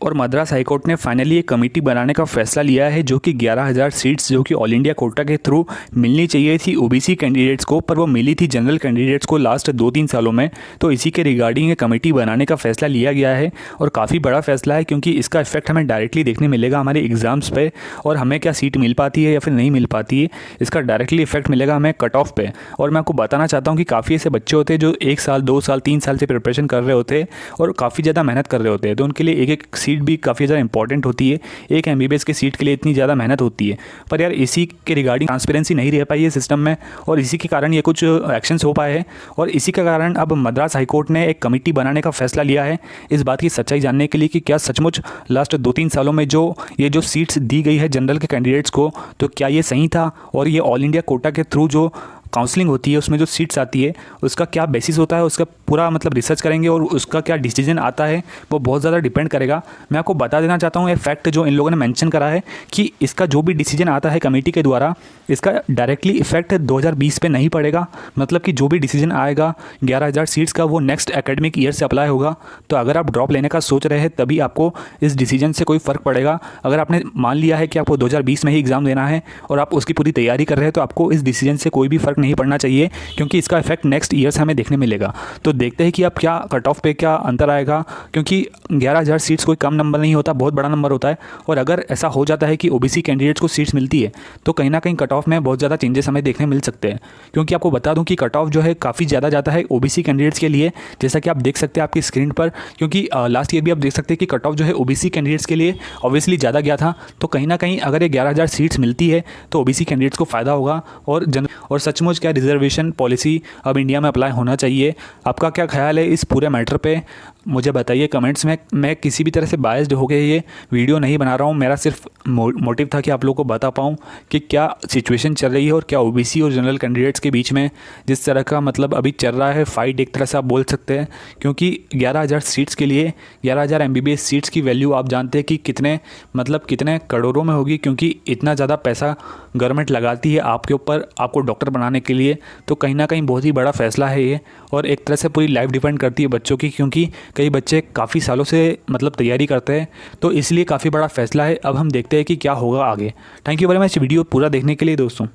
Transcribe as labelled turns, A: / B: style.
A: और मद्रास हाईकोर्ट ने फाइनली एक कमेटी बनाने का फैसला लिया है जो कि 11,000 सीट्स जो कि ऑल इंडिया कोटा के थ्रू मिलनी चाहिए थी ओबीसी कैंडिडेट्स को, पर वो मिली थी जनरल कैंडिडेट्स को लास्ट 2-3 सालों में। तो इसी के रिगार्डिंग एक कमेटी बनाने का फैसला लिया गया है और काफ़ी बड़ा फैसला है क्योंकि इसका इफेक्ट हमें डायरेक्टली देखने मिलेगा हमारे एग्जाम्स पे और हमें क्या सीट मिल पाती है या फिर नहीं मिल पाती है, इसका डायरेक्टली इफेक्ट मिलेगा हमें कट ऑफ पे। और मैं आपको बताना चाहता हूँ कि काफ़ी ऐसे बच्चे होते हैं जो 1 साल 2 साल 3 साल से प्रिपरेशन कर रहे होते हैं और काफ़ी ज़्यादा मेहनत कर रहे होते हैं, तो उनके लिए एक एक सीट भी काफ़ी ज़्यादा इंपॉर्टेंट होती है। एक एमबीबीएस की सीट के लिए इतनी ज़्यादा मेहनत होती है, पर यार इसी के रिगार्डिंग ट्रांसपेरेंसी नहीं रह पाई है सिस्टम में और इसी के कारण ये कुछ एक्शंस हो पाए हैं और इसी के कारण अब मद्रास हाईकोर्ट ने एक कमेटी बनाने का फैसला लिया है इस बात की सच्चाई जानने के लिए कि क्या सचमुच लास्ट 2-3 सालों में जो सीट्स दी गई है जनरल के कैंडिडेट्स को, तो क्या ये सही था और ये ऑल इंडिया कोटा के थ्रू जो काउंसलिंग होती है उसमें जो सीट्स आती है उसका क्या बेसिस होता है, उसका पूरा मतलब रिसर्च करेंगे और उसका क्या डिसीजन आता है वो बहुत ज़्यादा डिपेंड करेगा। मैं आपको बता देना चाहता हूँ ये फैक्ट जो इन लोगों ने मेंशन करा है कि इसका जो भी डिसीजन आता है कमेटी के द्वारा इसका डायरेक्टली इफेक्ट 2020 पे नहीं पड़ेगा। मतलब कि जो भी डिसीजन आएगा 11,000 सीट्स का वो नेक्स्ट एकेडमिक ईयर से अप्लाई होगा। तो अगर आप ड्रॉप लेने का सोच रहे हैं तभी आपको इस डिसीजन से कोई फ़र्क पड़ेगा। अगर आपने मान लिया है कि आपको 2020 में ही एग्ज़ाम देना है और आप उसकी पूरी तैयारी कर रहे हैं तो आपको इस डिसीजन से कोई भी फ़र्क नहीं पड़ना चाहिए क्योंकि इसका इफेक्ट नेक्स्ट ईयर से हमें देखने मिलेगा। तो देखते हैं कि अब क्या कट ऑफ पे क्या अंतर आएगा, क्योंकि 11,000 सीट्स कोई कम नंबर नहीं होता, बहुत बड़ा नंबर होता है। और अगर ऐसा हो जाता है कि ओबीसी कैंडिडेट्स को सीट्स मिलती है तो कहीं ना कहीं कट ऑफ में बहुत ज़्यादा चेंजेस हमें देखने मिल सकते हैं। क्योंकि आपको बता दूं कि कट ऑफ जो है काफ़ी ज़्यादा जाता है ओबीसी कैंडिडेट्स के लिए, जैसा कि आप देख सकते हैं आपकी स्क्रीन पर। क्योंकि लास्ट ईयर भी आप देख सकते हैं कि कट ऑफ जो है ओबीसी कैंडिडेट्स के लिए ऑब्वियसली ज़्यादा गया था। तो कहीं ना कहीं अगर ये 11,000 सीट्स मिलती है तो ओबीसी कैंडिडेट्स को फ़ायदा होगा और सचमुच क्या रिजर्वेशन पॉलिसी अब इंडिया में अप्लाई होना चाहिए। आपका क्या ख्याल है इस पूरे मैटर पे, मुझे बताइए कमेंट्स में। मैं किसी भी तरह से बायस्ड होकर ये वीडियो नहीं बना रहा हूँ, मेरा सिर्फ मोटिव था कि आप लोगों को बता पाऊँ कि क्या सिचुएशन चल रही है और क्या ओबीसी और जनरल कैंडिडेट्स के बीच में जिस तरह का मतलब अभी चल रहा है फाइट, एक तरह से आप बोल सकते हैं। क्योंकि 11,000 सीट्स के लिए 11,000 एमबीबीएस सीट्स की वैल्यू आप जानते हैं कि कितने करोड़ों में होगी, क्योंकि इतना ज़्यादा पैसा गवर्नमेंट लगाती है आपके ऊपर, आपको डॉक्टर बनाने के लिए। तो कहीं ना कहीं बहुत ही बड़ा फैसला है ये और एक तरह से पूरी लाइफ डिपेंड करती है बच्चों की, क्योंकि कई बच्चे काफ़ी सालों से मतलब तैयारी करते हैं। तो इसलिए काफ़ी बड़ा फैसला है। अब हम देखते हैं कि क्या होगा आगे। Thank you very much video पूरा देखने के लिए दोस्तों।